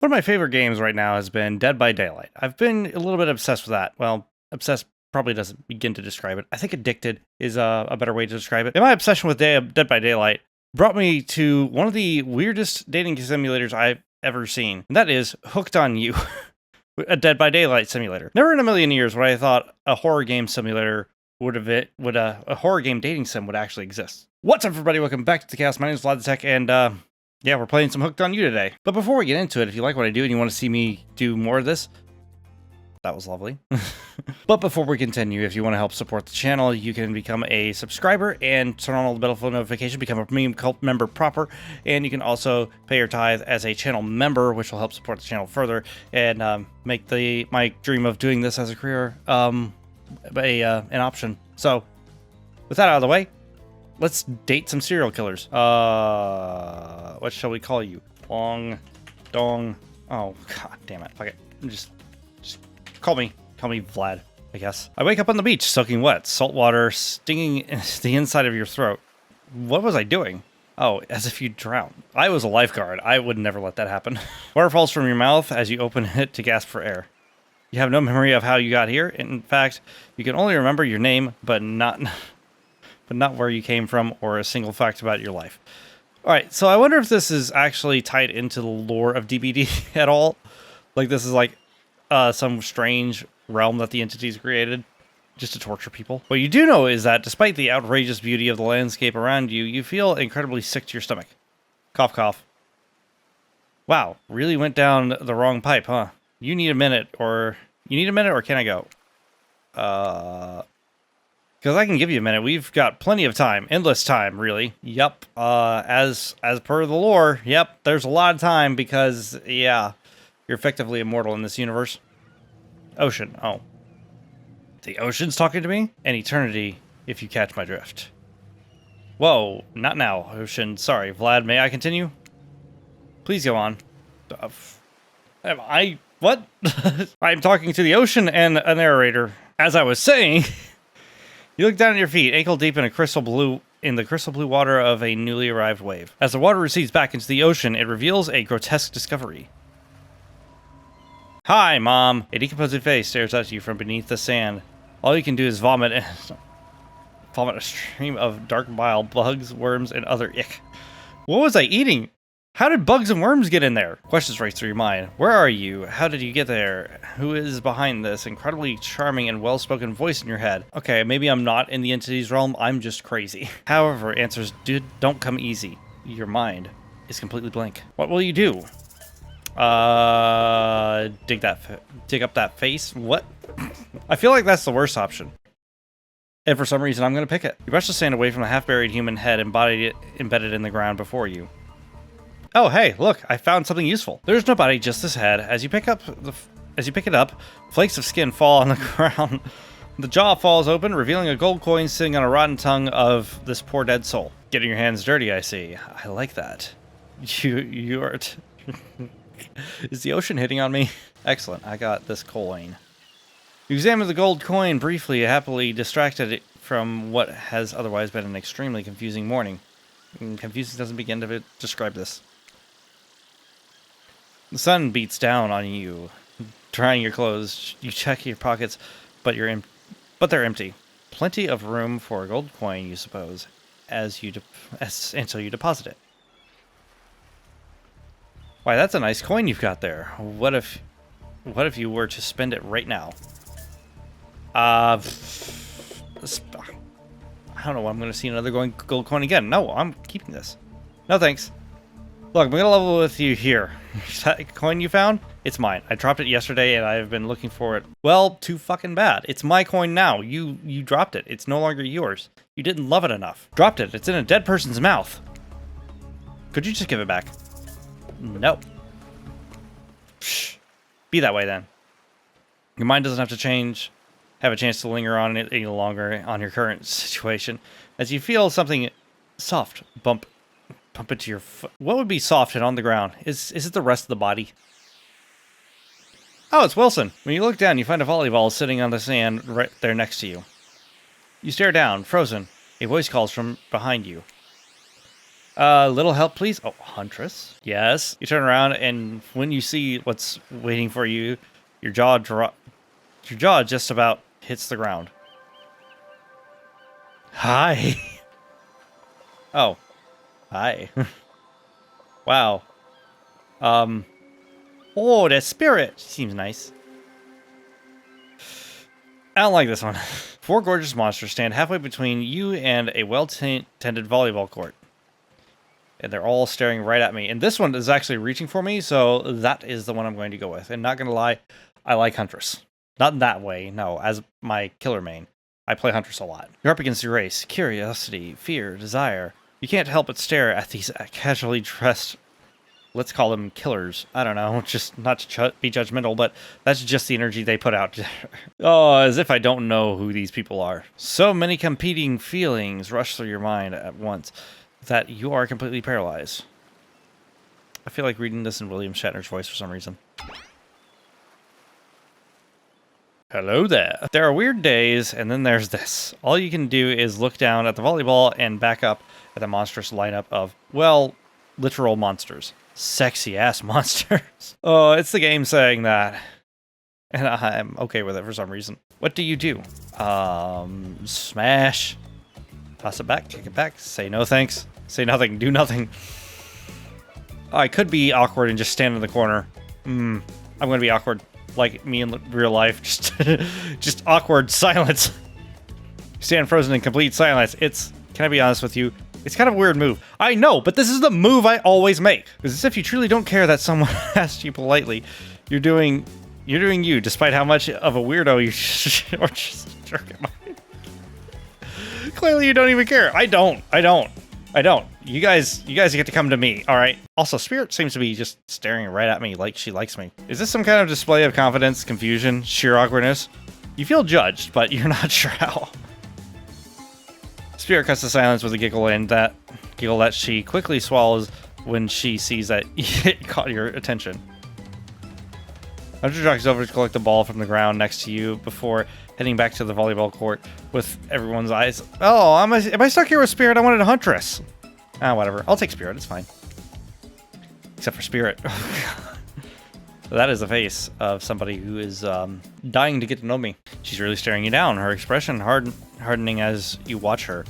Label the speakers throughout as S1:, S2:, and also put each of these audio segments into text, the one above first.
S1: One of my favorite games right now has been Dead by Daylight. I've been a little bit obsessed with that. Well, obsessed probably doesn't begin to describe it. I think addicted is a better way to describe it. And my obsession with Dead by Daylight brought me to one of the weirdest dating simulators I've ever seen, and that is Hooked on You, a Dead by Daylight simulator. Never in a million years would I thought a horror game simulator a horror game dating sim would actually exist. What's up, everybody? Welcome back to the cast. My name is vlad, the-tek, and yeah, we're playing some Hooked on You today. But before we get into it, if you like what I do and you want to see me do more of this, that was lovely. But before we continue, if you want to help support the channel, you can become a subscriber and turn on all the bell notifications, become a premium cult member proper, and you can also pay your tithe as a channel member, which will help support the channel further and make my dream of doing this as a career an option. So, with that out of the way, let's date some serial killers. What shall we call you? Long, dong. Oh, god damn it. Fuck it. Just call me Vlad, I guess. I wake up on the beach, soaking wet, salt water stinging the inside of your throat. What was I doing? Oh, as if you'd drown. I was a lifeguard. I would never let that happen. Water falls from your mouth as you open it to gasp for air. You have no memory of how you got here. In fact, you can only remember your name, but not where you came from or a single fact about your life. All right, so I wonder if this is actually tied into the lore of DBD at all. Like this is like some strange realm that the entities created just to torture people. What you do know is that despite the outrageous beauty of the landscape around you, you feel incredibly sick to your stomach. Cough, cough. Wow, really went down the wrong pipe, huh? You need a minute, or can I go? Because I can give you a minute. We've got plenty of time. Endless time, really. Yep. As per the lore, yep, there's a lot of time because, yeah, you're effectively immortal in this universe. Ocean. Oh. The ocean's talking to me? An eternity, if you catch my drift. Whoa, not now, ocean. Sorry, Vlad, may I continue? Please go on. What? I'm talking to the ocean and a narrator. As I was saying... You look down at your feet, ankle deep in the crystal blue water of a newly arrived wave. As the water recedes back into the ocean, it reveals a grotesque discovery. Hi, Mom. A decomposing face stares at you from beneath the sand. All you can do is vomit a stream of dark bile, bugs, worms, and other ick. What was I eating? How did bugs and worms get in there? Questions race through your mind. Where are you? How did you get there? Who is behind this incredibly charming and well-spoken voice in your head? Okay, maybe I'm not in the entity's realm. I'm just crazy. However, answers don't come easy. Your mind is completely blank. What will you do? Dig up that face? What? I feel like that's the worst option. And for some reason, I'm going to pick it. You brush the sand away from a half-buried human head embedded in the ground before you. Oh, hey, look, I found something useful. There's no body, just this head. As you pick it up, flakes of skin fall on the ground. The jaw falls open, revealing a gold coin sitting on a rotten tongue of this poor dead soul. Getting your hands dirty, I see. I like that. You are... Is the ocean hitting on me? Excellent, I got this coin. You examine the gold coin briefly, happily distracted from what has otherwise been an extremely confusing morning. Confusing doesn't begin to describe this. The sun beats down on you. Drying your clothes, you check your pockets, but they're empty. Plenty of room for a gold coin, you suppose, until you deposit it. Why, that's a nice coin you've got there. What if you were to spend it right now? I don't know. I'm going to see another gold coin again. No, I'm keeping this. No, thanks. Look, I'm going to level with you here. That coin you found? It's mine. I dropped it yesterday, and I've been looking for it. Well, too fucking bad. It's my coin now. You dropped it. It's no longer yours. You didn't love it enough. Dropped it. It's in a dead person's mouth. Could you just give it back? No. Psh. Be that way, then. Your mind doesn't have to have a chance to linger on it any longer on your current situation, as you feel something soft bump into your foot. What would be soft and on the ground? Is it the rest of the body? Oh, it's Wilson. When you look down, you find a volleyball sitting on the sand right there next to you. You stare down, frozen. A voice calls from behind you. Little help, please. Oh, Huntress. Yes. You turn around, and when you see what's waiting for you, your jaw just about hits the ground. Hi. Oh. Hi. Wow. Oh, that spirit seems nice. I don't like this one. 4 gorgeous monsters stand halfway between you and a well-tended volleyball court. And they're all staring right at me. And this one is actually reaching for me, so that is the one I'm going to go with. And not going to lie, I like Huntress. Not in that way, no, as my killer main. I play Huntress a lot. You're up against your race, curiosity, fear, desire. You can't help but stare at these casually dressed, let's call them killers. I don't know, just not to be judgmental, but that's just the energy they put out. Oh, as if I don't know who these people are. So many competing feelings rush through your mind at once that you are completely paralyzed. I feel like reading this in William Shatner's voice for some reason. Hello there. There are weird days, and then there's this. All you can do is look down at the volleyball and back up at the monstrous lineup of, well, literal monsters. Sexy-ass monsters. Oh, it's the game saying that. And I'm okay with it for some reason. What do you do? Smash. Toss it back, kick it back, say no thanks. Say nothing, do nothing. I could be awkward and just stand in the corner. I'm gonna be awkward. Like me in real life, just awkward silence. Stand frozen in complete silence. Can I be honest with you? It's kind of a weird move. I know, but this is the move I always make. It's as if you truly don't care that someone asked you politely. You're doing you, despite how much of a weirdo you or just a jerk am I? Clearly you don't even care. I don't. You guys get to come to me, all right? Also, Spirit seems to be just staring right at me like she likes me. Is this some kind of display of confidence, confusion, sheer awkwardness? You feel judged, but you're not sure how. Spirit cuts the silence with a giggle, and that giggle that she quickly swallows when she sees that it caught your attention. Hunter jogs over to collect the ball from the ground next to you before heading back to the volleyball court with everyone's eyes. Oh, am I stuck here with Spirit? I wanted a Huntress. Ah, whatever. I'll take Spirit. It's fine. Except for Spirit. That is the face of somebody who is dying to get to know me. She's really staring you down. Her expression hardening as you watch her.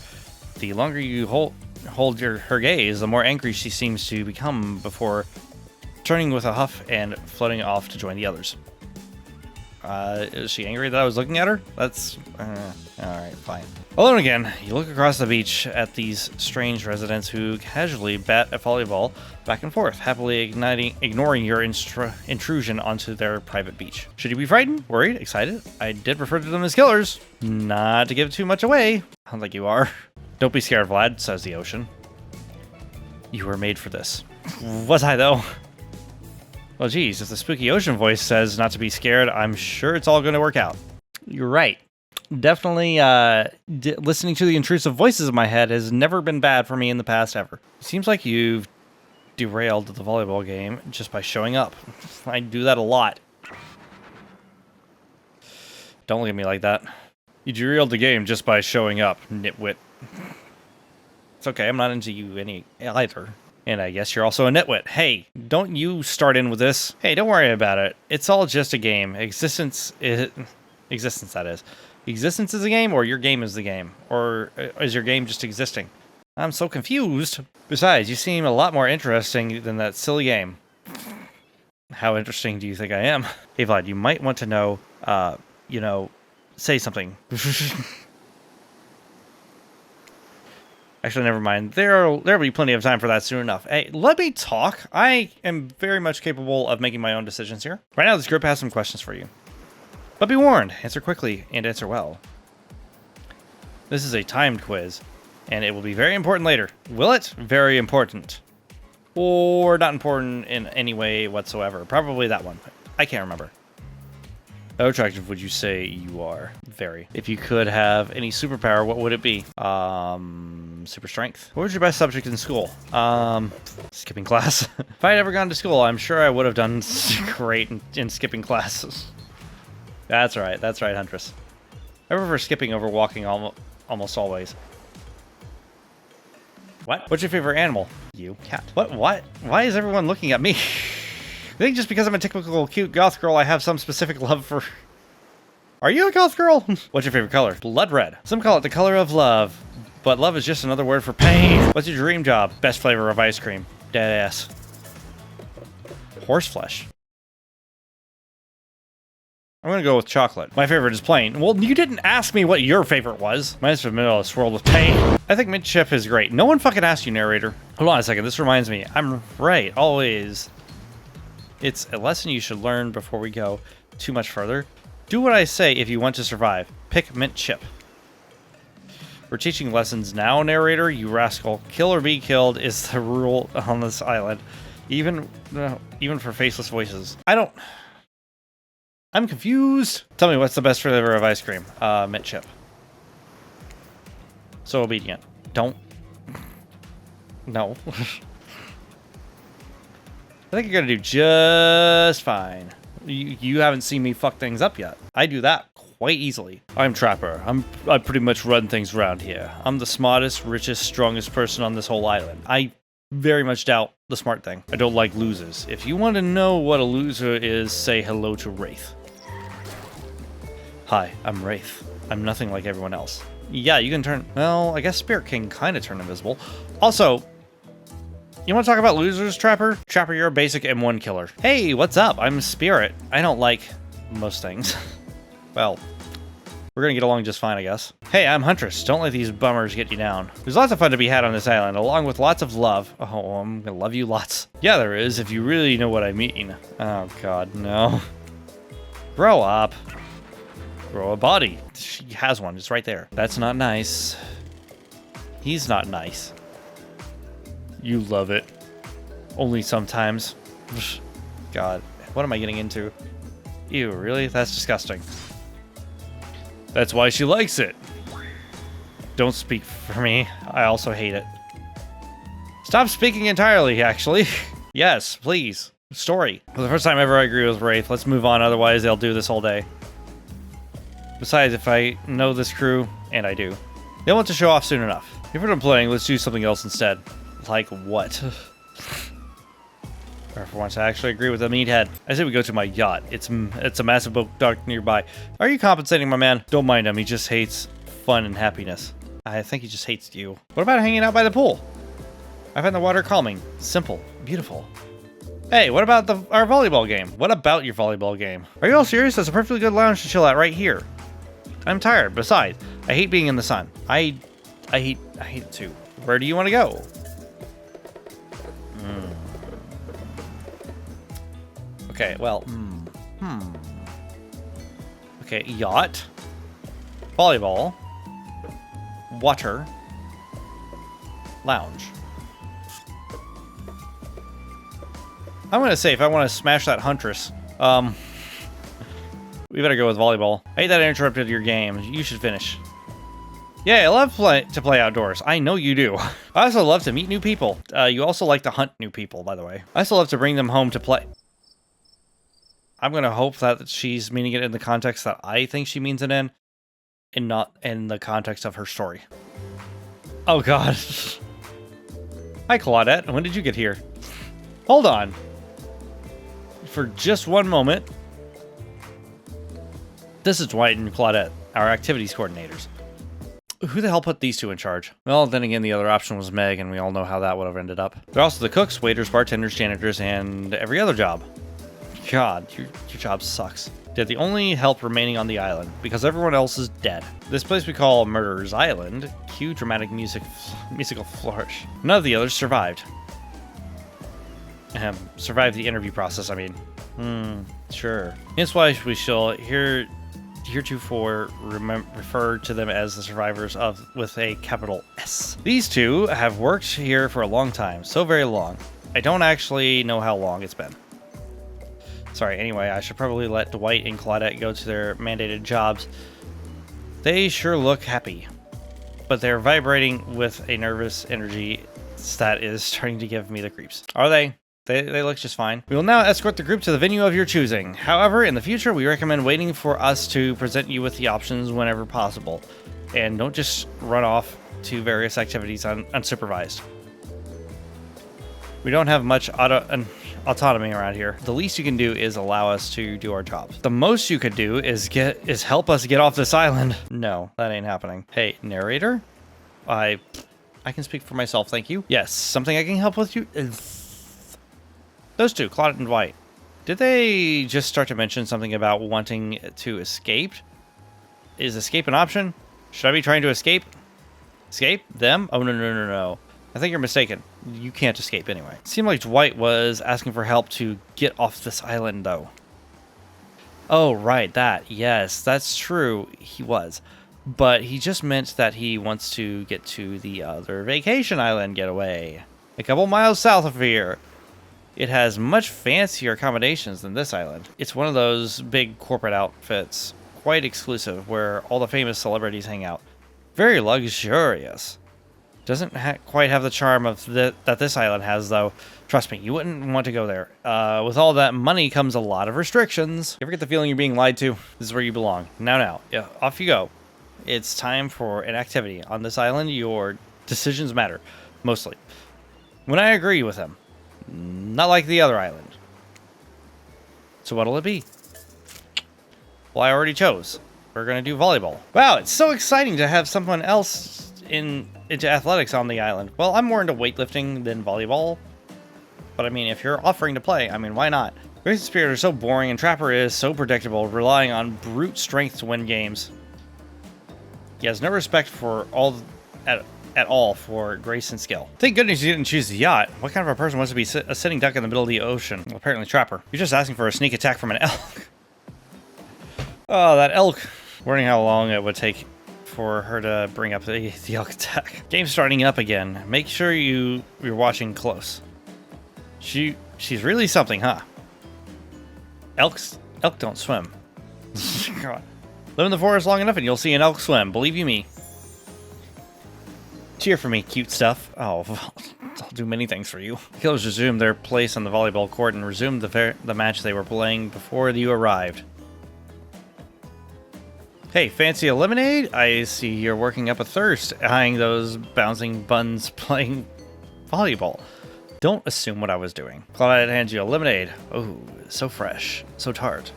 S1: The longer you hold her gaze, the more angry she seems to become before turning with a huff and floating off to join the others. Is she angry that I was looking at her? That's... alright, fine. Alone again, you look across the beach at these strange residents who casually bat a volleyball back and forth, happily ignoring your intrusion onto their private beach. Should you be frightened, worried, excited? I did refer to them as killers. Not to give too much away. I don't think you are. Don't be scared, Vlad, says the ocean. You were made for this. Was I, though? Well, geez, if the spooky ocean voice says not to be scared, I'm sure it's all going to work out. You're right. Definitely, listening to the intrusive voices in my head has never been bad for me in the past, ever. It seems like you've derailed the volleyball game just by showing up. I do that a lot. Don't look at me like that. You derailed the game just by showing up, nitwit. It's okay, I'm not into you either. And I guess you're also a nitwit. Hey, don't you start in with this. Hey, don't worry about it. It's all just a game. Existence, that is. Existence is a game, or your game is the game? Or is your game just existing? I'm so confused. Besides, you seem a lot more interesting than that silly game. How interesting do you think I am? Hey, Vlad, you might want to know, say something. Actually, never mind. There'll be plenty of time for that soon enough. Hey, let me talk. I am very much capable of making my own decisions here. Right now, this group has some questions for you. But be warned, answer quickly and answer well. This is a timed quiz, and it will be very important later. Will it? Very important. Or not important in any way whatsoever. Probably that one. I can't remember. How attractive would you say you are? Very. If you could have any superpower, what would it be? Super strength. What was your best subject in school? Skipping class. If I had ever gone to school, I'm sure I would have done great in skipping classes. That's right, Huntress. I prefer skipping over walking almost always. What? What's your favorite animal? You cat. What? Why is everyone looking at me? I think just because I'm a typical cute goth girl, I have some specific love for... Are you a goth girl? What's your favorite color? Blood red. Some call it the color of love, but love is just another word for pain. What's your dream job? Best flavor of ice cream. Dead ass. Horseflesh. I'm gonna go with chocolate. My favorite is plain. Well, you didn't ask me what your favorite was. Mine's vanilla swirled with pain. I think mint chip is great. No one fucking asked you, narrator. Hold on a second. This reminds me. I'm right, always. It's a lesson you should learn before we go too much further. Do what I say if you want to survive. Pick mint chip. We're teaching lessons now, narrator, you rascal. Kill or be killed is the rule on this island. Even for faceless voices. I'm confused. Tell me, what's the best flavor of ice cream? Mint chip. So obedient. Don't. No. I think you're gonna do just fine. You haven't seen me fuck things up yet. I do that quite easily. I'm Trapper. I pretty much run things around here. I'm the smartest, richest, strongest person on this whole island. I very much doubt the smart thing. I don't like losers. If you want to know what a loser is, say hello to Wraith. Hi, I'm Wraith. I'm nothing like everyone else. Yeah, you can turn... Well, I guess Spirit can kind of turn invisible. Also... You want to talk about losers, Trapper? Trapper, you're a basic M1 killer. Hey, what's up? I'm Spirit. I don't like most things. Well, we're gonna get along just fine, I guess. Hey, I'm Huntress. Don't let these bummers get you down. There's lots of fun to be had on this island, along with lots of love. Oh, I'm gonna love you lots. Yeah, there is, if you really know what I mean. Oh, God, no. Grow up. Grow a body. She has one. It's right there. That's not nice. He's not nice. You love it. Only sometimes. God, what am I getting into? Ew, really? That's disgusting. That's why she likes it. Don't speak for me. I also hate it. Stop speaking entirely, actually. Yes, please. Story. For the first time ever, I agree with Wraith. Let's move on, otherwise they'll do this all day. Besides, if I know this crew, and I do, they'll want to show off soon enough. If we're done playing, let's do something else instead. Like what? Or if I want to actually agree with the meathead, I say we go to my yacht. It's a massive boat docked nearby. Are you compensating, my man? Don't mind him. He just hates fun and happiness. I think he just hates you. What about hanging out by the pool? I find the water calming, simple, beautiful. Hey, what about our volleyball game? What about your volleyball game? Are you all serious? That's a perfectly good lounge to chill at right here. I'm tired. Besides, I hate being in the sun. I hate it too. Where do you want to go? Okay, well, Okay, yacht, volleyball, water, lounge. I'm gonna say if I want to smash that Huntress, we better go with volleyball. I hate that I interrupted your game. You should finish. Yeah, I love to play outdoors. I know you do. I also love to meet new people. You also like to hunt new people, by the way. I also love to bring them home to play. I'm going to hope that she's meaning it in the context that I think she means it in, and not in the context of her story. Oh, God. Hi, Claudette. When did you get here? Hold on. For just one moment. This is Dwight and Claudette, our activities coordinators. Who the hell put these two in charge? Well, then again, the other option was Meg, and we all know how that would have ended up. They're also the cooks, waiters, bartenders, janitors, and every other job. God, your job sucks. They're the only help remaining on the island, because everyone else is dead. This place we call Murderer's Island, cue dramatic musical flourish. None of the others survived. Survived the interview process, I mean. Sure. Hence why we shall heretofore refer to them as the survivors with a capital S. These two have worked here for a long time, so very long. I don't actually know how long it's been. Sorry, anyway, I should probably let Dwight and Claudette go to their mandated jobs. They sure look happy, but they're vibrating with a nervous energy that is starting to give me the creeps. Are they? They look just fine. We will now escort the group to the venue of your choosing. However, in the future, we recommend waiting for us to present you with the options whenever possible. And don't just run off to various activities unsupervised. We don't have much autonomy around here. The least you can do is allow us to do our jobs. The most you could do is help us get off this island. No, that ain't happening. Hey, narrator? I can speak for myself, thank you. Yes, something I can help with you? Those two, Claudette and Dwight. Did they just start to mention something about wanting to escape? Is escape an option? Should I be trying to escape? Escape? Them? Oh, no. I think you're mistaken. You can't escape anyway. It seemed like Dwight was asking for help to get off this island, though. Oh, right, that. Yes, that's true. He was. But he just meant that he wants to get to the other vacation island getaway. A couple miles south of here. It has much fancier accommodations than this island. It's one of those big corporate outfits, quite exclusive, where all the famous celebrities hang out. Very luxurious. Doesn't quite have the charm of that this island has, though. Trust me, you wouldn't want to go there. With all that money comes a lot of restrictions. You ever get the feeling you're being lied to? This is where you belong. Now, yeah, off you go. It's time for an activity. On this island, your decisions matter, mostly. When I agree with him. Not like the other island. So what'll it be? Well, I already chose. We're going to do volleyball. Wow, it's so exciting to have someone else into athletics on the island. Well, I'm more into weightlifting than volleyball. But I mean, if you're offering to play, I mean, why not? Grace and Spirit are so boring and Trapper is so predictable, relying on brute strength to win games. He has no respect for at all for grace and skill. Thank goodness you didn't choose the yacht. What kind of a person wants to be a sitting duck in the middle of the ocean? Well, apparently Trapper. You're just asking for a sneak attack from an elk. Oh, that elk. Wondering how long it would take for her to bring up the elk attack. Game's starting up again. Make sure you're watching close. She's really something, huh? Elk don't swim. God. Live in the forest long enough and you'll see an elk swim. Believe you me. Cheer for me, cute stuff. Oh, I'll do many things for you. The killers resumed their place on the volleyball court and resumed the match they were playing before you arrived. Hey, fancy a lemonade? I see you're working up a thirst, eyeing those bouncing buns playing volleyball. Don't assume what I was doing. Claudette hands you a lemonade. Oh, so fresh, so tart.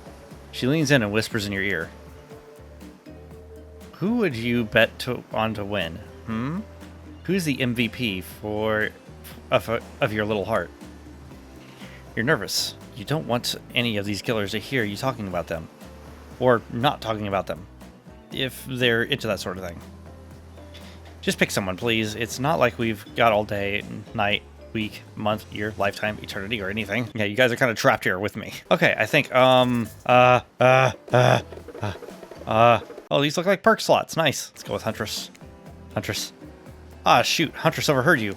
S1: She leans in and whispers in your ear. Who would you bet on to win? Who's the MVP of your little heart? You're nervous. You don't want any of these killers to hear you talking about them. Or not talking about them. If they're into that sort of thing. Just pick someone, please. It's not like we've got all day, night, week, month, year, lifetime, eternity, or anything. Yeah, you guys are kind of trapped here with me. Okay, I think, oh, these look like perk slots. Nice. Let's go with Huntress. Huntress. Ah, shoot. Huntress overheard you.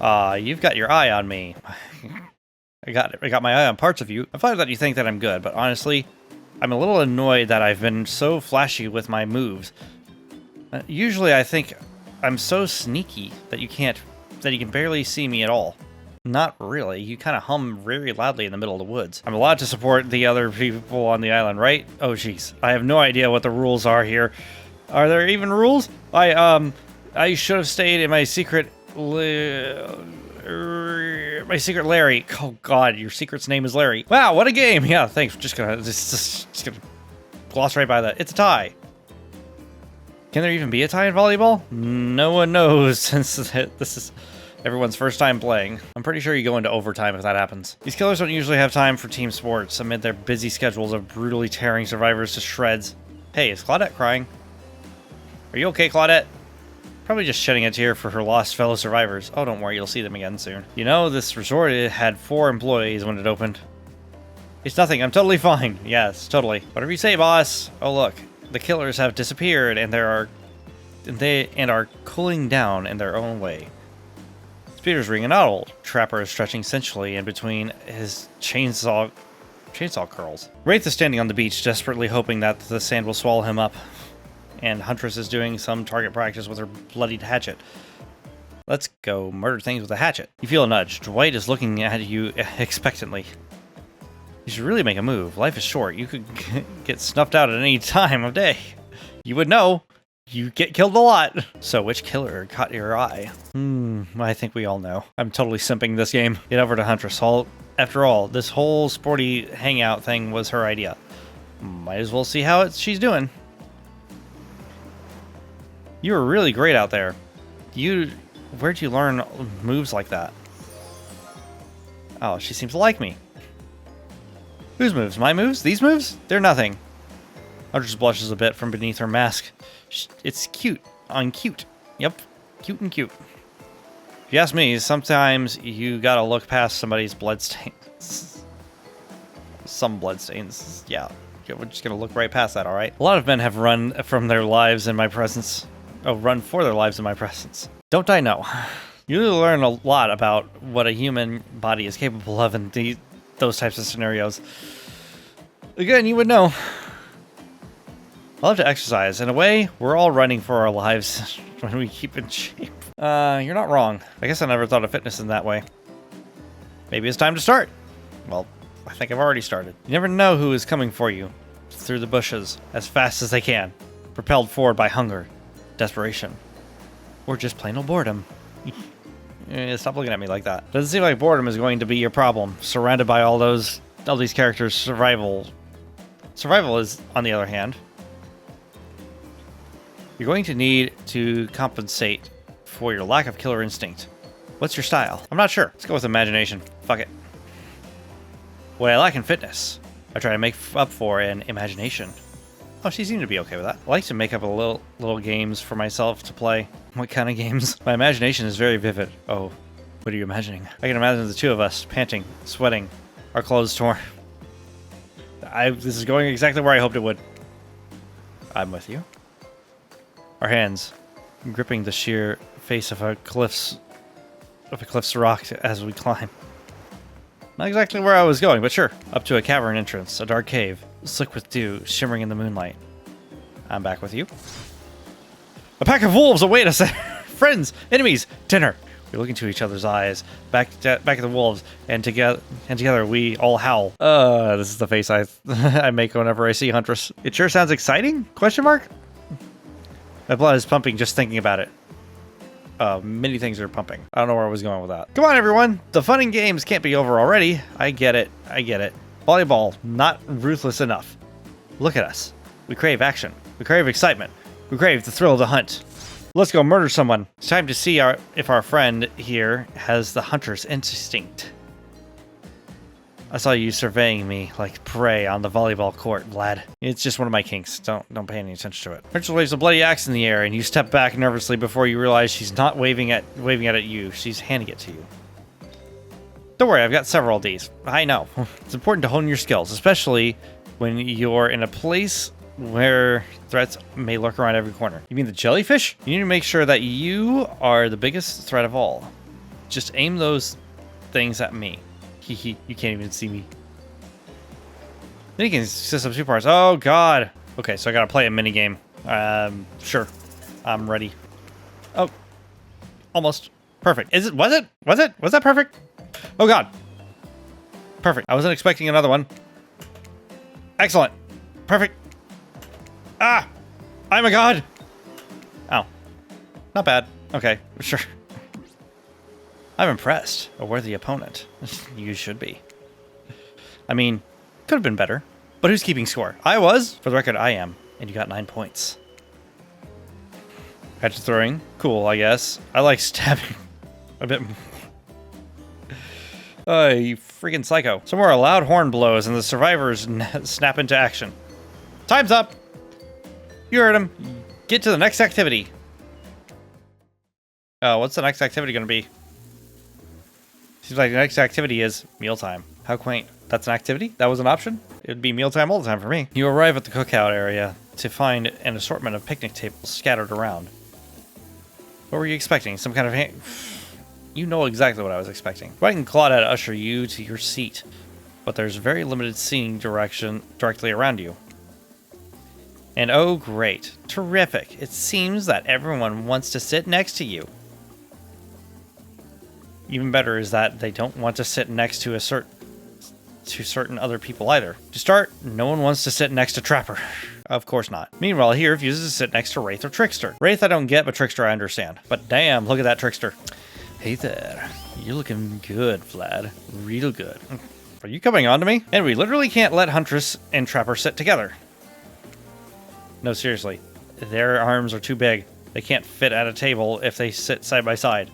S1: You've got your eye on me. I got my eye on parts of you. I'm flattered that you think that I'm good, but honestly, I'm a little annoyed that I've been so flashy with my moves. Usually I think I'm so sneaky that you can barely see me at all. Not really. You kind of hum very loudly in the middle of the woods. I'm allowed to support the other people on the island, right? Oh, jeez. I have no idea what the rules are here. Are there even rules? I should have stayed in my secret Larry. Oh God, your secret's name is Larry. Wow, what a game! Yeah, thanks. Just gonna gloss right by that. It's a tie. Can there even be a tie in volleyball? No one knows, since this is everyone's first time playing. I'm pretty sure you go into overtime if that happens. These killers don't usually have time for team sports amid their busy schedules of brutally tearing survivors to shreds. Hey, is Claudette crying? Are you okay, Claudette? Probably just shedding a tear for her lost fellow survivors. Oh, don't worry, you'll see them again soon. You know, this resort had 4 employees when it opened. It's nothing, I'm totally fine. Yes, totally. Whatever you say, boss. Oh, look. The killers have disappeared, and they are cooling down in their own way. Speeder's ringing out old. Trapper is stretching sensually in between his chainsaw curls. Wraith is standing on the beach, desperately hoping that the sand will swallow him up. And Huntress is doing some target practice with her bloodied hatchet. Let's go murder things with a hatchet. You feel a nudge. Dwight is looking at you expectantly. You should really make a move. Life is short. You could get snuffed out at any time of day. You would know. You get killed a lot. So which killer caught your eye? I think we all know. I'm totally simping this game. Get over to Huntress. After all, this whole sporty hangout thing was her idea. Might as well see how she's doing. You were really great out there. Where'd you learn moves like that? Oh, she seems to like me. Whose moves? My moves? These moves? They're nothing. Huntress blushes a bit from beneath her mask. It's cute on cute. Yep, cute and cute. If you ask me, sometimes you gotta look past somebody's bloodstains. Some bloodstains, yeah. We're just gonna look right past that, alright? A lot of men have run from their lives in my presence. Oh, run for their lives in my presence. Don't I know? You learn a lot about what a human body is capable of in those types of scenarios. Again, you would know. I love to exercise. In a way, we're all running for our lives when we keep in shape. You're not wrong. I guess I never thought of fitness in that way. Maybe it's time to start. Well, I think I've already started. You never know who is coming for you through the bushes as fast as they can, propelled forward by hunger, desperation, or just plain old boredom. Stop looking at me like that. Doesn't seem like boredom is going to be your problem. Surrounded by all these characters, survival is, on the other hand, you're going to need to compensate for your lack of killer instinct. What's your style? I'm not sure. Let's go with imagination. Fuck it. What I lack in fitness, I try to make up for in imagination. Oh, she seemed to be okay with that. I like to make up a little games for myself to play. What kind of games? My imagination is very vivid. Oh, what are you imagining? I can imagine the two of us, panting, sweating, our clothes torn. This is going exactly where I hoped it would. I'm with you. Our hands gripping the sheer face of a cliff's rock as we climb. Not exactly where I was going, but sure. Up to a cavern entrance, a dark cave, slick with dew, shimmering in the moonlight. I'm back with you. A pack of wolves await us. Friends, enemies, dinner. We look into each other's eyes, back at the wolves, and together we all howl. This is the face I make whenever I see Huntress. It sure sounds exciting? Question mark? My blood is pumping just thinking about it. Many things are pumping. I don't know where I was going with that. Come on, everyone. The fun and games can't be over already. I get it. Volleyball, not ruthless enough. Look at us. We crave action. We crave excitement. We crave the thrill of the hunt. Let's go murder someone. It's time to see if our friend here has the hunter's instinct. I saw you surveying me like prey on the volleyball court, Vlad. It's just one of my kinks. Don't pay any attention to it. Rachel waves a bloody axe in the air, and you step back nervously before you realize she's not waving at you. She's handing it to you. Don't worry, I've got several of these. I know. It's important to hone your skills, especially when you're in a place where threats may lurk around every corner. You mean the jellyfish? You need to make sure that you are the biggest threat of all. Just aim those things at me. You can't even see me. Then you can consist of two parts. Oh, God. Okay, so I gotta play a minigame. Sure. I'm ready. Oh. Almost. Perfect. Was it? Was that perfect? Oh, God. Perfect. I wasn't expecting another one. Excellent. Perfect. Ah! I'm a god! Oh. Not bad. Okay, sure. I'm impressed. A worthy opponent. You should be. I mean, could have been better. But who's keeping score? I was. For the record, I am. And you got 9 points. Hatchet throwing. Cool, I guess. I like stabbing a bit more. You freaking psycho. Somewhere a loud horn blows and the survivors snap into action. Time's up! You heard him. Get to the next activity. What's the next activity going to be? Seems like the next activity is mealtime. How quaint. That's an activity? That was an option? It would be mealtime all the time for me. You arrive at the cookout area to find an assortment of picnic tables scattered around. What were you expecting? Some kind of You know exactly what I was expecting. Dwight and Claudette usher you to your seat, but there's very limited seating direction directly around you. And oh great, terrific. It seems that everyone wants to sit next to you. Even better is that they don't want to sit next to a to certain other people either. To start, no one wants to sit next to Trapper. Of course not. Meanwhile, he refuses to sit next to Wraith or Trickster. Wraith I don't get, but Trickster I understand. But damn, look at that Trickster. Hey there. You're looking good, Vlad. Real good. Are you coming on to me? And we literally can't let Huntress and Trapper sit together. No, seriously. Their arms are too big. They can't fit at a table if they sit side by side.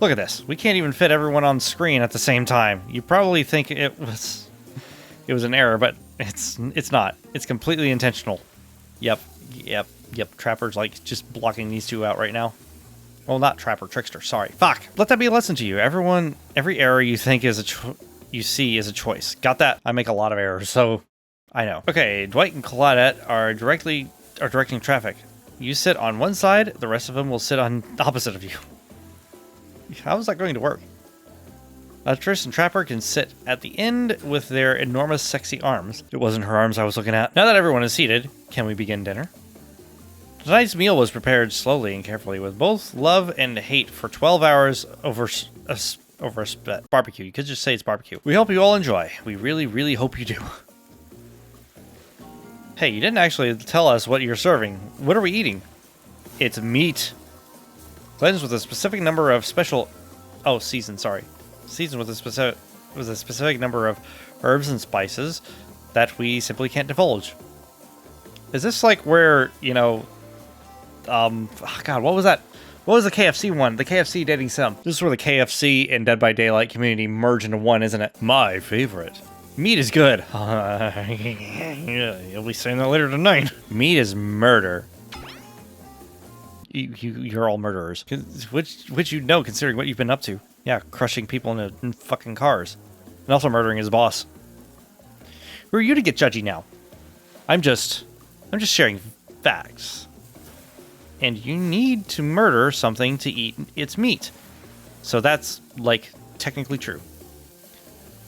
S1: Look at this. We can't even fit everyone on screen at the same time. You probably think it was an error, but it's not. It's completely intentional. Yep. Trapper's like just blocking these two out right now. Well, not Trapper, Trickster. Sorry. Fuck. Let that be a lesson to you. Every error you think you see is a choice. Got that? I make a lot of errors, so I know. Okay, Dwight and Claudette are directing traffic. You sit on one side, the rest of them will sit on the opposite of you. How is that going to work? Trish and Trapper can sit at the end with their enormous sexy arms. It wasn't her arms I was looking at. Now that everyone is seated, can we begin dinner? Tonight's meal was prepared slowly and carefully with both love and hate for 12 hours over a barbecue. You could just say it's barbecue. We hope you all enjoy. We really, really hope you do. Hey, you didn't actually tell us what you're serving. What are we eating? It's meat. Cleansed with a specific number of special... Oh, seasoned, sorry. Seasoned with a specific number of herbs and spices that we simply can't divulge. Is this like where, you know... oh God, what was that? What was the KFC one? The KFC dating sim. This is where the KFC and Dead by Daylight community merge into one, isn't it? My favorite. Meat is good. Yeah, you'll be saying that later tonight. Meat is murder. You're all murderers. Which you know, considering what you've been up to. Yeah, crushing people in fucking cars. And also murdering his boss. Who are you to get judgy now? I'm just sharing facts. And you need to murder something to eat its meat. So that's, like, technically true.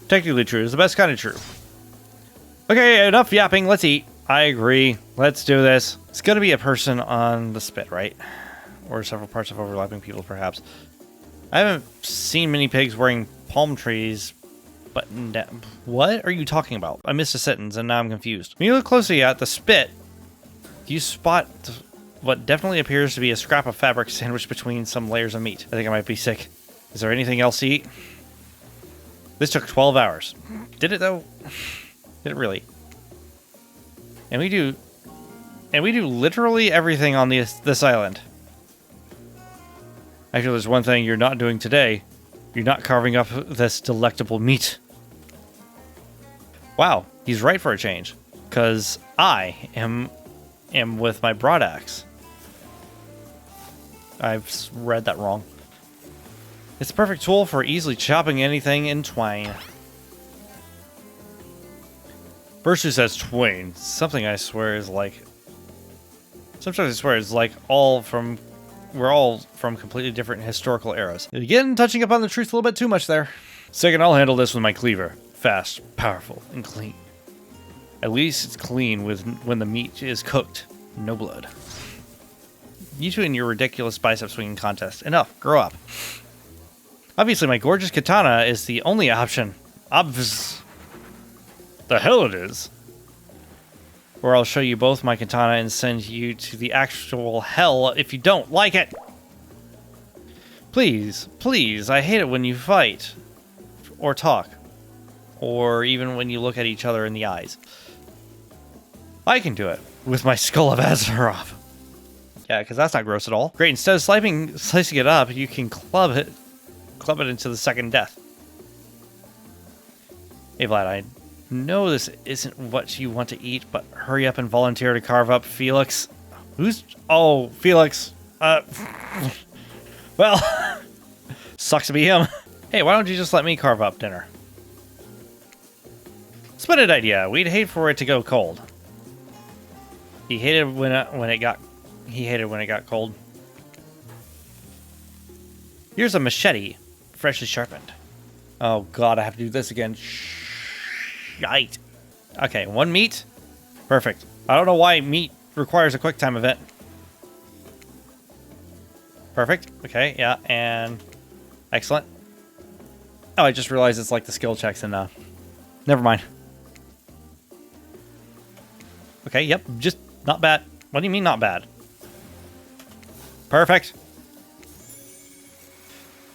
S1: Technically true is the best kind of true. Okay, enough yapping. Let's eat. I agree. Let's do this. It's going to be a person on the spit, right? Or several parts of overlapping people, perhaps. I haven't seen many pigs wearing palm trees, but what are you talking about? I missed a sentence, and now I'm confused. When you look closely at the spit, you spot what definitely appears to be a scrap of fabric sandwiched between some layers of meat. I think I might be sick. Is there anything else to eat? This took 12 hours. Did it, though? Did it really? And we do literally everything on this island. Actually, there's one thing you're not doing today. You're not carving up this delectable meat. Wow, he's right for a change. Because I am with my broad axe. I've read that wrong. It's a perfect tool for easily chopping anything in twain. First who says twain, something I swear is like... Sometimes I swear it's like we're all from completely different historical eras. Again, touching upon the truth a little bit too much there. Second, I'll handle this with my cleaver. Fast, powerful, and clean. At least it's clean when the meat is cooked. No blood. You two and your ridiculous bicep swinging contest. Enough. Grow up. Obviously, my gorgeous katana is the only option. The hell it is. Or I'll show you both my katana and send you to the actual hell if you don't like it. Please, please, I hate it when you fight. Or talk. Or even when you look at each other in the eyes. I can do it with my skull of Azeroth. Yeah, because that's not gross at all. Great, instead of slicing it up, you can club it into the second death. Hey Vlad, I know this isn't what you want to eat, but hurry up and volunteer to carve up Felix. Oh, Felix. Well, sucks to be him. Hey, why don't you just let me carve up dinner? Splendid idea. We'd hate for it to go cold. He hated when it got cold. Here's a machete, freshly sharpened. Oh god, I have to do this again. Shite. Okay, one meat. Perfect. I don't know why meat requires a quick time event. Perfect. Okay, yeah, and excellent. Oh, I just realized it's like the skill checks and never mind. Okay, yep, just not bad. What do you mean not bad? Perfect.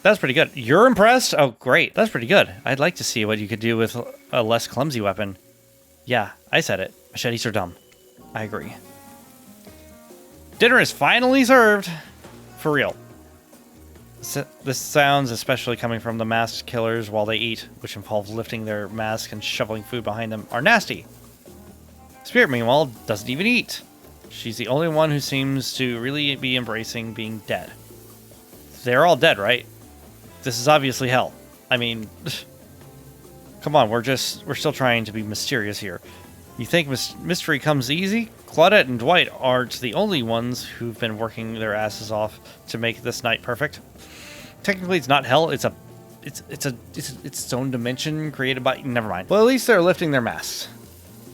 S1: That's pretty good. You're impressed? Oh, great. That's pretty good. I'd like to see what you could do with a less clumsy weapon. Yeah, I said it. Machetes are dumb. I agree. Dinner is finally served. For real. This sounds, especially coming from the masked killers while they eat, which involves lifting their mask and shoveling food behind them, are nasty. Spirit, meanwhile, doesn't even eat. She's the only one who seems to really be embracing being dead. They're all dead, right? This is obviously hell. I mean, come on, we're still trying to be mysterious here. You think mystery comes easy? Claudette and Dwight aren't the only ones who've been working their asses off to make this night perfect. Technically, it's not hell. It's its own dimension created by. Never mind. Well, at least they're lifting their masks.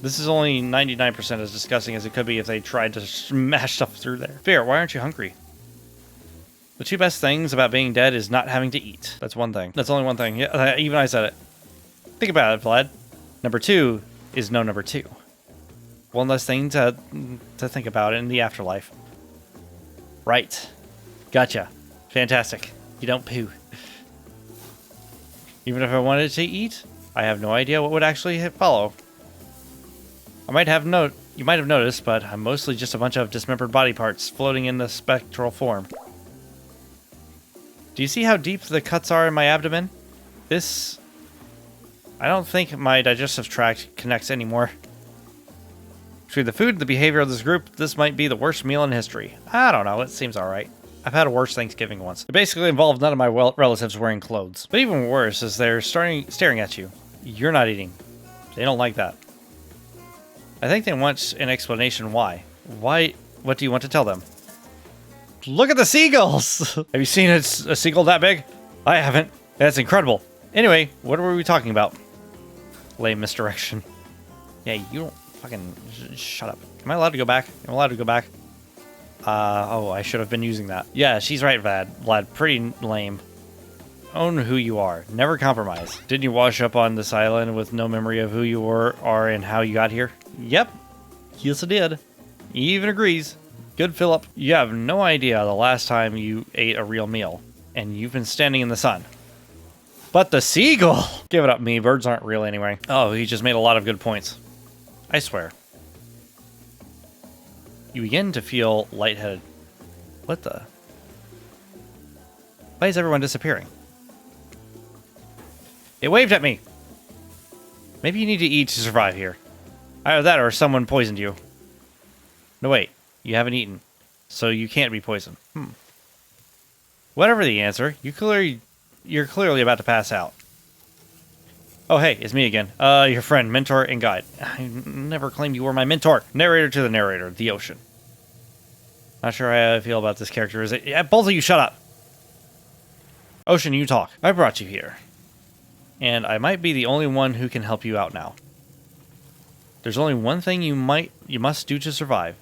S1: This is only 99% as disgusting as it could be if they tried to smash stuff through there. Fear, why aren't you hungry? The two best things about being dead is not having to eat. That's one thing. That's only one thing. Yeah, even I said it. Think about it, Vlad. Number two is no number two. One less thing to think about in the afterlife. Right. Gotcha. Fantastic. You don't poo. Even if I wanted to eat, I have no idea what would actually follow. You might have noticed, but I'm mostly just a bunch of dismembered body parts floating in the spectral form. Do you see how deep the cuts are in my abdomen? I don't think my digestive tract connects anymore. Between the food and the behavior of this group, this might be the worst meal in history. I don't know, it seems alright. I've had a worse Thanksgiving once. It basically involved none of my relatives wearing clothes. But even worse is they're staring at you. You're not eating. They don't like that. I think they want an explanation why. Why? What do you want to tell them? Look at the seagulls! Have you seen a seagull that big? I haven't. That's incredible. Anyway, what were we talking about? Lame misdirection. Yeah, you don't fucking... Shut up. Am I allowed to go back? Am I allowed to go back? Oh, I should have been using that. Yeah, she's right, Vlad. Pretty lame. Own who you are. Never compromise. Didn't you wash up on this island with no memory of who you are and how you got here? Yep. Yes, I did. He even agrees. Good, Philip. You have no idea the last time you ate a real meal, and you've been standing in the sun. But the seagull! Give it up, me. Birds aren't real anyway. Oh, he just made a lot of good points. I swear. You begin to feel lightheaded. What the? Why is everyone disappearing? It waved at me! Maybe you need to eat to survive here. Either that or someone poisoned you. No, wait. You haven't eaten. So you can't be poisoned. Whatever the answer, you're clearly about to pass out. Oh, hey, it's me again. Your friend, mentor, and guide. I never claimed you were my mentor. Narrator to the narrator, the ocean. Not sure how I feel about this character. Is it? Yeah, both of you shut up. Ocean, you talk. I brought you here. And I might be the only one who can help you out now. There's only one thing you must do to survive.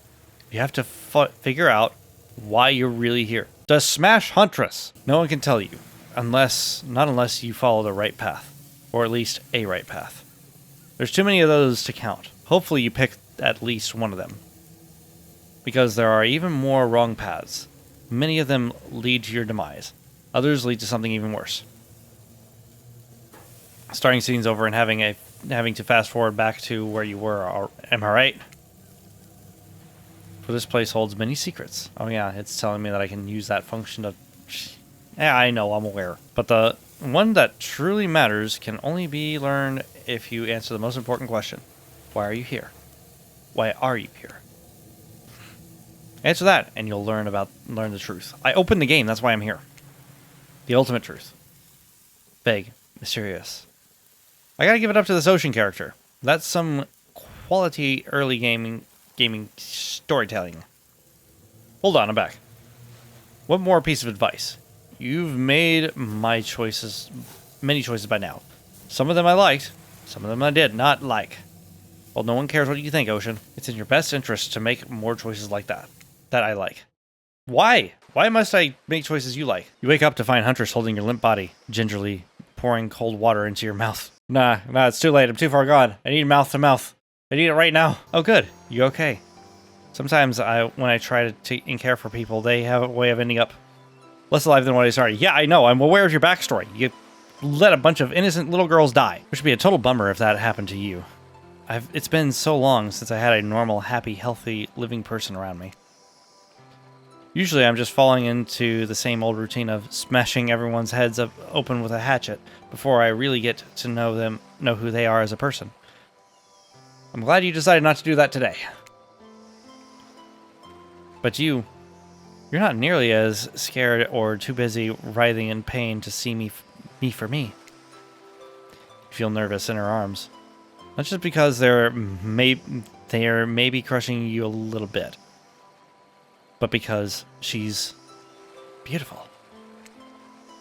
S1: You have to figure out why you're really here. The Smash Huntress. No one can tell you. Not unless you follow the right path. Or at least a right path. There's too many of those to count. Hopefully you pick at least one of them. Because there are even more wrong paths. Many of them lead to your demise. Others lead to something even worse. Starting scenes over and having to fast forward back to where you were. Am I right? For this place holds many secrets. Oh yeah, it's telling me that I can use that function to... Yeah, I know, I'm aware. But the one that truly matters can only be learned if you answer the most important question. Why are you here? Why are you here? Answer that, and you'll learn the truth. I opened the game, that's why I'm here. The ultimate truth. Vague. Mysterious. I gotta give it up to this ocean character. That's some quality early gaming storytelling. Hold on, I'm back. One more piece of advice. You've made many choices by now. Some of them I liked, some of them I did not like. Well, no one cares what you think, Ocean. It's in your best interest to make more choices like that I like. Why? Why must I make choices you like? You wake up to find Huntress holding your limp body, gingerly pouring cold water into your mouth. Nah, it's too late. I'm too far gone. I need mouth to mouth. I need it right now. Oh, good. You okay? Sometimes when I try to take and care for people, they have a way of ending up less alive than what I started. Yeah, I know. I'm aware of your backstory. You let a bunch of innocent little girls die. Which would be a total bummer if that happened to you. It's been so long since I had a normal, happy, healthy, living person around me. Usually I'm just falling into the same old routine of smashing everyone's heads up open with a hatchet before I really get to know who they are as a person. I'm glad you decided not to do that today. But you're not nearly as scared or too busy writhing in pain to see me for me. You feel nervous in her arms. Not just because they're maybe crushing you a little bit, but because she's beautiful.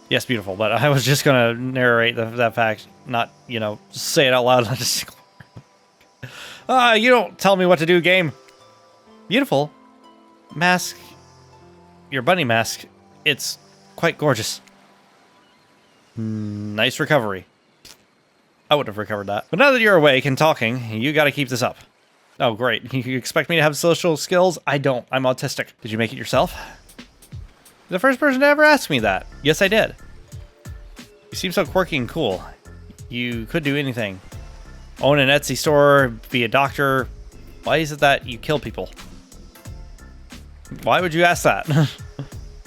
S1: Yes, beautiful, but I was just going to narrate that fact, not, say it out loud. You don't tell me what to do, game. Beautiful. Mask. Your bunny mask. It's quite gorgeous. Nice recovery. I would have recovered that. But now that you're awake and talking, you gotta keep this up. Oh, great. You expect me to have social skills? I don't. I'm autistic. Did you make it yourself? The first person to ever ask me that. Yes, I did. You seem so quirky and cool. You could do anything. Own an Etsy store, be a doctor. Why is it that you kill people? Why would you ask that?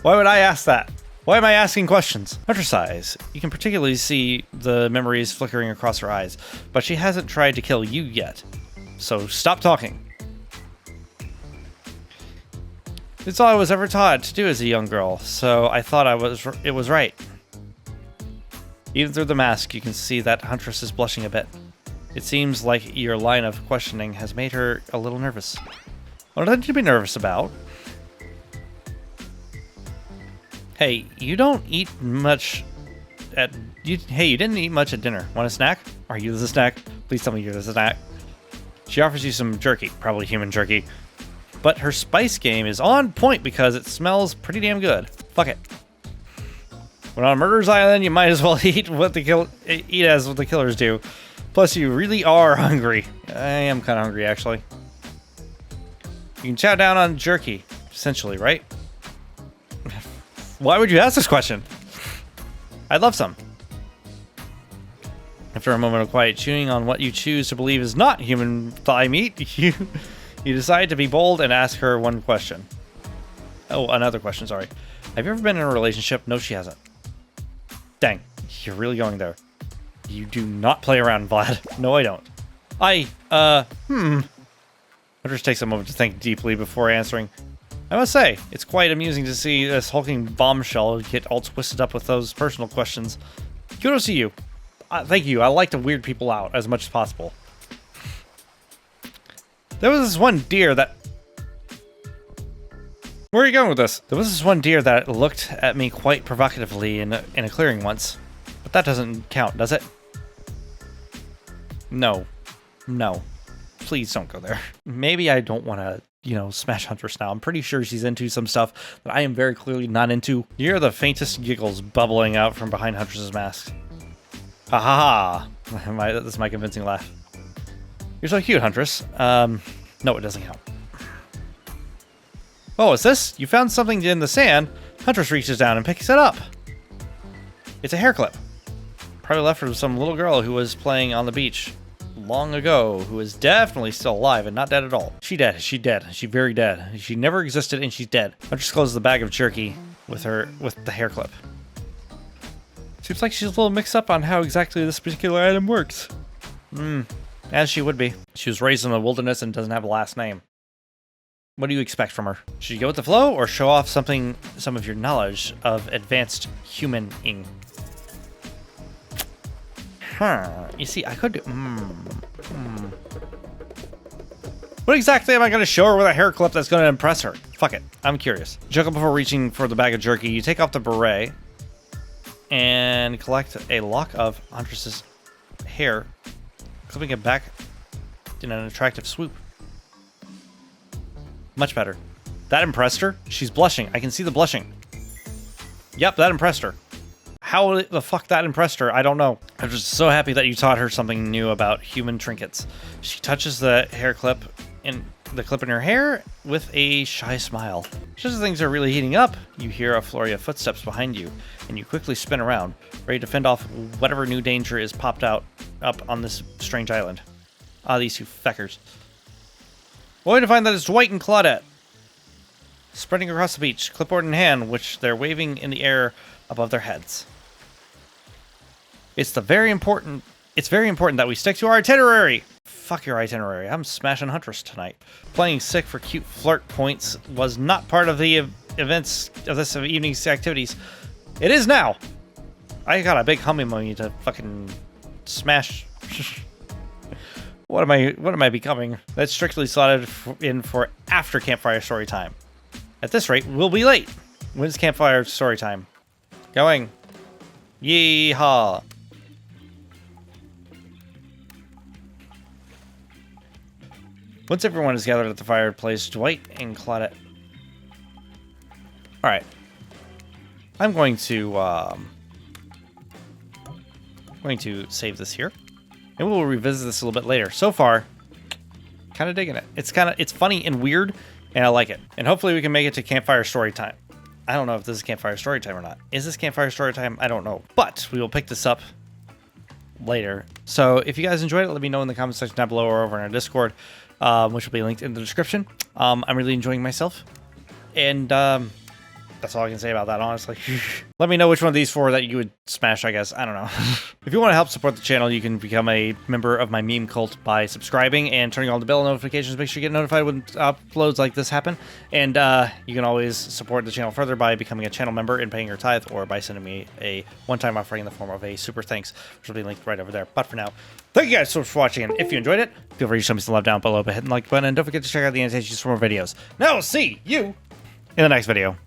S1: Why would I ask that? Why am I asking questions? Huntress eyes. You can particularly see the memories flickering across her eyes, but she hasn't tried to kill you yet. So stop talking. It's all I was ever taught to do as a young girl, so I thought it was right. Even through the mask, you can see that Huntress is blushing a bit. It seems like your line of questioning has made her a little nervous. What did you be nervous about? Hey, you don't eat much you didn't eat much at dinner. Want a snack? Are you the snack? Please tell me you're the snack. She offers you some jerky, probably human jerky. But her spice game is on point because it smells pretty damn good. Fuck it. When on a murderer's island, you might as well eat what the killers do. Plus, you really are hungry. I am kind of hungry, actually. You can chow down on jerky, essentially, right? Why would you ask this question? I'd love some. After a moment of quiet chewing on what you choose to believe is not human thigh meat, you decide to be bold and ask her one question. Oh, another question, sorry. Have you ever been in a relationship? No, she hasn't. Dang, you're really going there. You do not play around, Vlad. No, I don't. Huntress takes a moment to think deeply before answering. I must say, it's quite amusing to see this hulking bombshell get all twisted up with those personal questions. Kudos to you. Thank you. I like to weird people out as much as possible. There was this one deer that... Where are you going with this? There was this one deer that looked at me quite provocatively in a clearing once. But that doesn't count, does it? No. No. Please don't go there. Maybe I don't want to, smash Huntress now. I'm pretty sure she's into some stuff that I am very clearly not into. You hear the faintest giggles bubbling out from behind Huntress's mask. Ha ha ha. That's my convincing laugh. You're so cute, Huntress. No, it doesn't count. Oh, what's this? You found something in the sand. Huntress reaches down and picks it up. It's a hair clip. Probably left from some little girl who was playing on the beach long ago, who is definitely still alive and not dead at all. She dead. She dead. She very dead. She never existed and she's dead. Huntress closes the bag of jerky with the hair clip. Seems like she's a little mixed up on how exactly this particular item works. As she would be. She was raised in the wilderness and doesn't have a last name. What do you expect from her? Should you go with the flow or show off some of your knowledge of advanced human-ing? You see, I could do... What exactly am I going to show her with a hair clip that's going to impress her? Fuck it. I'm curious. Chuckle before reaching for the bag of jerky. You take off the beret and collect a lock of Huntress's hair, clipping it back in an attractive swoop. Much better. That impressed her. She's blushing. I can see the blushing. Yep, that impressed her. How the fuck that impressed her, I don't know. I'm just so happy that you taught her something new about human trinkets. She touches the hair clip in her hair with a shy smile. Just as things are really heating up, you hear a flurry of footsteps behind you, and you quickly spin around, ready to fend off whatever new danger is popped up on this strange island. Ah, these two feckers. Only to find that it's Dwight and Claudette, spreading across the beach, clipboard in hand, which they're waving in the air above their heads. It's very important that we stick to our itinerary. Fuck your itinerary. I'm smashing Huntress tonight. Playing sick for cute flirt points was not part of the events of this evening's activities. It is now. I got a big hummy mummy to fucking smash. What am I becoming? That's strictly slotted in for after campfire story time. At this rate, we'll be late. When's campfire story time? Going. Yeehaw. Once everyone is gathered at the fireplace, Dwight and Claudette. Alright. I'm going to save this here. And we'll revisit this a little bit later. So far, kind of digging it. It's funny and weird, and I like it. And hopefully we can make it to campfire story time. I don't know if this is campfire story time or not. Is this campfire story time? I don't know. But we will pick this up later. So if you guys enjoyed it, let me know in the comment section down below or over in our Discord, which will be linked in the description. I'm really enjoying myself. And that's all I can say about that, honestly. Let me know which one of these four that you would smash, I guess. I don't know. If you want to help support the channel, you can become a member of my meme cult by subscribing and turning on the bell notifications. Make sure you get notified when uploads like this happen. And you can always support the channel further by becoming a channel member and paying your tithe, or by sending me a one-time offering in the form of a super thanks, which will be linked right over there. But for now, thank you guys so much for watching. And if you enjoyed it, feel free to show me some love down below by hitting the like button. And don't forget to check out the annotations for more videos. Now I'll see you in the next video.